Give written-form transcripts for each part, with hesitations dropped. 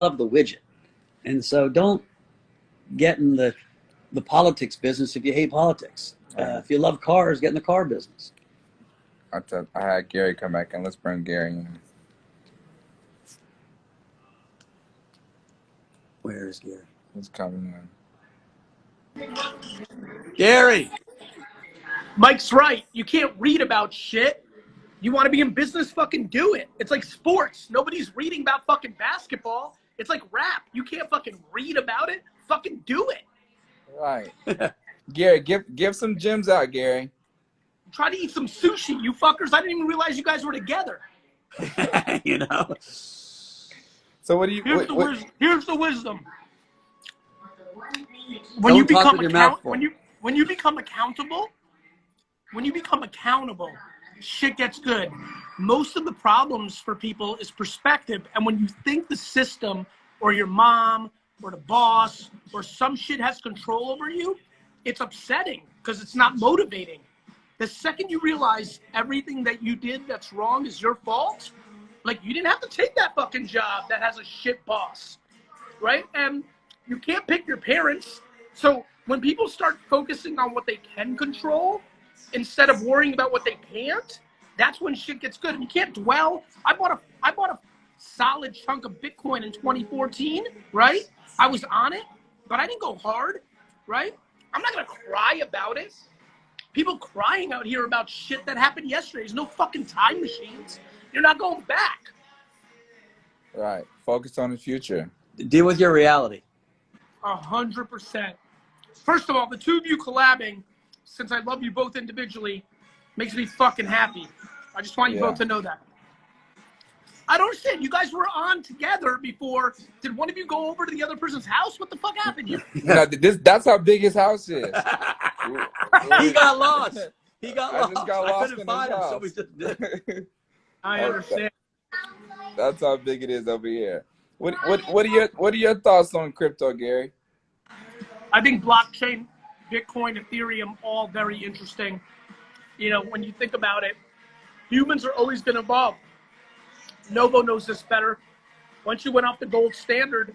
love the widget. And so don't get in the politics business if you hate politics. If you love cars, get in the car business. I had Gary come back and let's bring Gary in. Where is Gary? He's coming in. Gary! Mike's right. You can't read about shit. You want to be in business, fucking do it. It's like sports. Nobody's reading about fucking basketball. It's like rap. You can't fucking read about it. Fucking do it. Right. Gary, give some gems out, Gary. Try to eat some sushi, you fuckers. I didn't even realize you guys were together. You know? So what do you... Here's the wisdom. When you become accountable, shit gets good. Most of the problems for people is perspective. And when you think the system or your mom or the boss or some shit has control over you, it's upsetting because it's not motivating. The second you realize everything that you did that's wrong is your fault, like you didn't have to take that fucking job that has a shit boss, right? And you can't pick your parents. So when people start focusing on what they can control instead of worrying about what they can't, that's when shit gets good. And you can't dwell. I bought a solid chunk of Bitcoin in 2014, right? I was on it, but I didn't go hard, right? I'm not gonna cry about it. People crying out here about shit that happened yesterday. There's no fucking time machines. You're not going back. Right. Focus on the future. Deal with your reality. 100%. First of all, the two of you collabing, since I love you both individually, makes me fucking happy. I just want you both to know that. I don't understand. You guys were on together before. Did one of you go over to the other person's house? What the fuck happened here? No, that's how big his house is. He got lost. He got lost. Just got lost. I couldn't find him, so we just did. I understand. That's how big it is over here. What are your thoughts on crypto, Gary? I think blockchain, Bitcoin, Ethereum, all very interesting. You know, when you think about it, humans are always going to evolve. Novo knows this better. Once you went off the gold standard,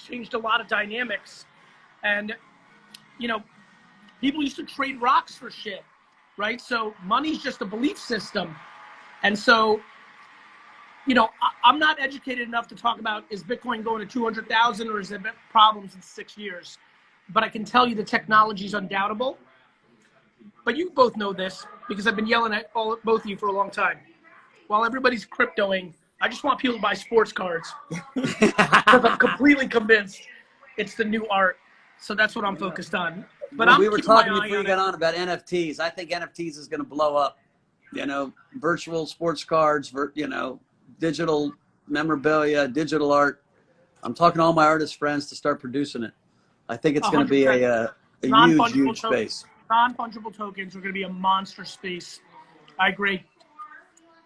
changed a lot of dynamics. And, you know, people used to trade rocks for shit, right? So money's just a belief system. And so, you know, I'm not educated enough to talk about, is Bitcoin going to 200,000 or is there problems in 6 years? But I can tell you the technology is undoubtable. But you both know this because I've been yelling at both of you for a long time. While everybody's cryptoing, I just want people to buy sports cards. Because I'm completely convinced it's the new art. So that's what I'm focused on. But we were talking before you got on about NFTs. I think NFTs is going to blow up. You know, virtual sports cards, you know, digital memorabilia, digital art. I'm talking to all my artist friends to start producing it. I think it's going to be a huge space. Non-fungible tokens are going to be a monster space. I agree.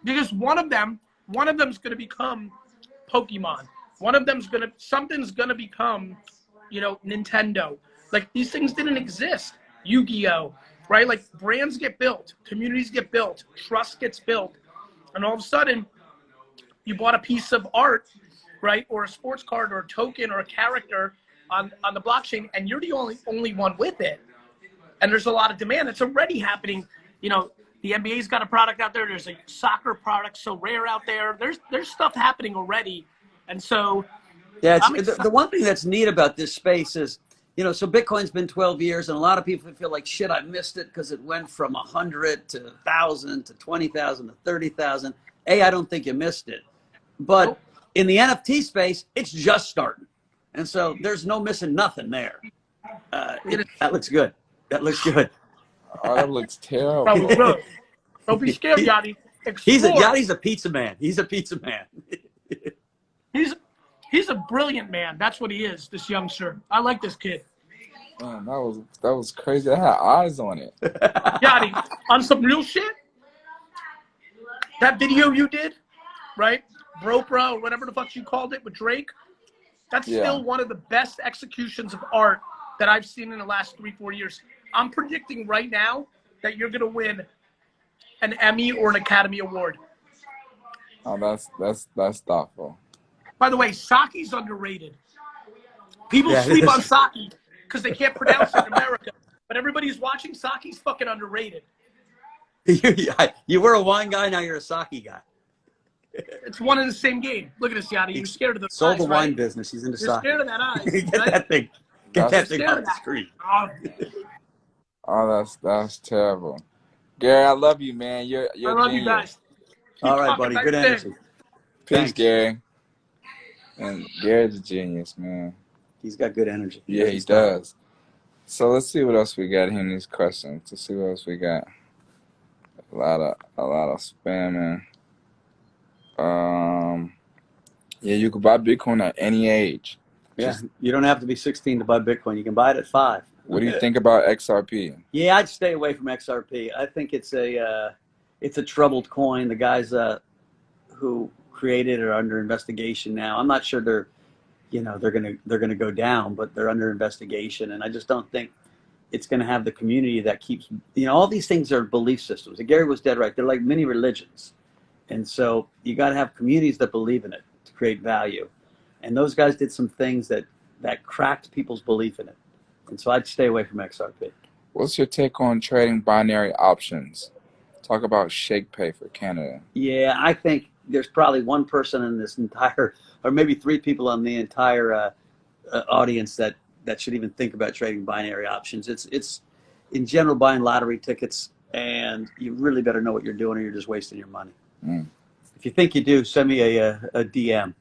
Because one of them's going to become Pokemon. Something's going to become, you know, Nintendo. Like these things didn't exist. Yu-Gi-Oh, right? Like brands get built, communities get built, trust gets built. And all of a sudden you bought a piece of art, right? Or a sports card or a token or a character on the blockchain, and you're the only one with it. And there's a lot of demand. It's already happening. You know, the NBA's got a product out there. There's a soccer product so rare out there. There's stuff happening already. And so yeah, the one thing that's neat about this space is, you know, so Bitcoin's been 12 years and a lot of people feel like, shit, I missed it because it went from 100 to 1,000 to 20,000 to 30,000. I don't think you missed it. But in the NFT space, it's just starting. And so there's no missing nothing there. That looks good. That looks good. Oh, that looks terrible. Don't be scared, Yachty. Yachty's a pizza man. He's a pizza man. He's a brilliant man. That's what he is, this youngster. I like this kid. Man, that was crazy. I had eyes on it. Yachty, on some real shit, that video you did, right? Bropra or whatever the fuck you called it with Drake, that's still one of the best executions of art that I've seen in the last 3-4 years. I'm predicting right now that you're gonna win an Emmy or an Academy Award. Oh, that's thoughtful. By the way, sake's underrated. People Yeah, sleep on sake because they can't pronounce it in America. But everybody who's watching, sake's fucking underrated. You were a wine guy, now you're a sake guy. It's one and the same game. Look at this, Yadi. You're scared of the Sold eyes, the wine right? business. He's into You're sake. scared of that eyes, Get right? that thing. Get that thing Scared off of the that. screen. Oh, that's terrible. Gary, I love you, man. You're I a love you genius. guys. Keep All right, talking buddy. nice Good things. energy. Peace, Thanks. Gary. And Gary's a genius, man. He's got good energy. Yeah, he does. So let's see what else we got here in these questions. Let's see what else we got. A lot of spamming. Yeah, you can buy Bitcoin at any age. Yeah, you don't have to be 16 to buy Bitcoin. You can buy it at 5. What do you think about XRP? Yeah, I'd stay away from XRP. I think it's a troubled coin. The guys who created it are under investigation now. I'm not sure they're gonna go down, but they're under investigation, and I just don't think it's going to have the community that keeps. All these things are belief systems. And Gary was dead right. They're like mini religions, and so you got to have communities that believe in it to create value. And those guys did some things that cracked people's belief in it. And so I'd stay away from XRP. What's your take on trading binary options? Talk about ShakePay for Canada. Yeah, I think there's probably one person in this entire, or maybe 3 people on the entire audience that should even think about trading binary options. It's in general buying lottery tickets, and you really better know what you're doing, or you're just wasting your money. If you think you do, send me a DM.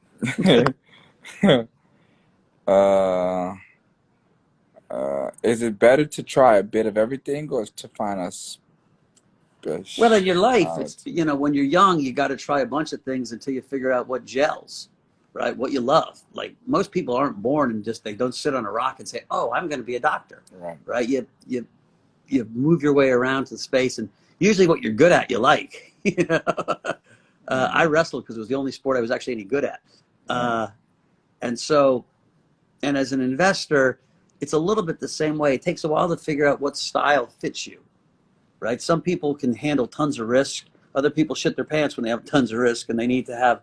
Is it better to try a bit of everything or to find a specialty? Well, in your life, it's, when you're young, you got to try a bunch of things until you figure out what gels, right? What you love. Like most people aren't born and they don't sit on a rock and say, "Oh, I'm going to be a doctor." Right? You move your way around to space, and usually what you're good at, you like. I wrestled because it was the only sport I was actually any good at. And as an investor, it's a little bit the same way. It takes a while to figure out what style fits you, right? Some people can handle tons of risk. Other people shit their pants when they have tons of risk, and they need to have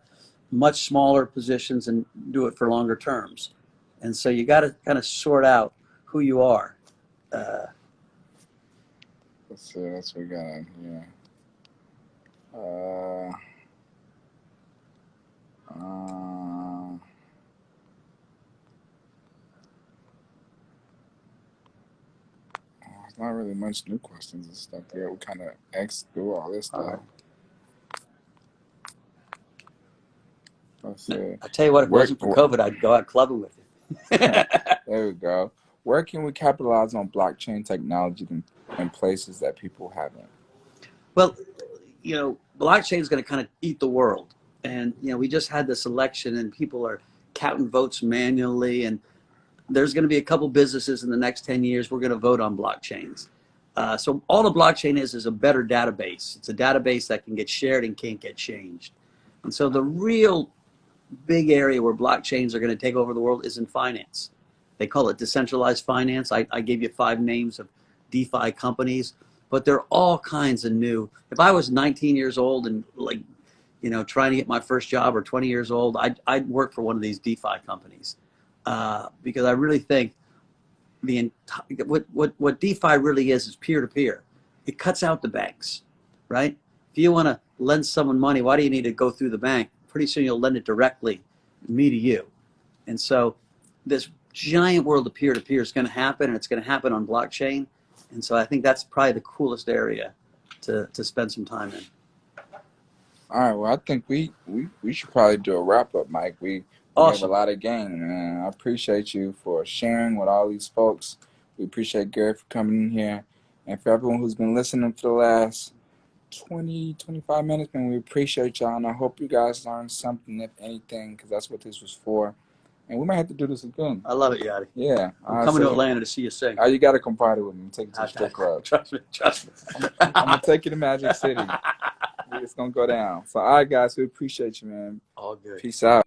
much smaller positions and do it for longer terms. And so you got to kind of sort out who you are. Let's see what else we got in here. There's not really much new questions and stuff there. We kind of X through all this stuff. Let's see. I tell you what, if it wasn't for COVID, I'd go out clubbing with you. There we go. Where can we capitalize on blockchain technology in places that people haven't? Well, blockchain is going to kind of eat the world. And, we just had this election and people are counting votes manually. And there's going to be a couple businesses in the next 10 years we're going to vote on blockchains. So all the blockchain is a better database. It's a database that can get shared and can't get changed. And so the real big area where blockchains are going to take over the world is in finance. They call it decentralized finance. I gave you 5 names of DeFi companies, but they're all kinds of new. If I was 19 years old and trying to get my first job, or 20 years old, I'd work for one of these DeFi companies because I really think what DeFi really is peer-to-peer. It cuts out the banks, right? If you want to lend someone money, why do you need to go through the bank? Pretty soon you'll lend it directly, me to you. And so this giant world of peer-to-peer is going to happen, and it's going to happen on blockchain. And so I think that's probably the coolest area to spend some time in. All right. Well, I think we should probably do a wrap up, Mike. We have a lot of game, man. I appreciate you for sharing with all these folks. We appreciate Gary for coming in here, and for everyone who's been listening for the last 25 minutes, man. We appreciate y'all, and I hope you guys learned something, if anything, because that's what this was for. And we might have to do this again. I love it, Yadi. Yeah. I'm coming to Atlanta to see you sing. Oh, you got to come party with me. Take you to the strip club. Trust me. I'm going to take you to Magic City. It's going to go down. So, all right, guys, we appreciate you, man. All good. Peace out.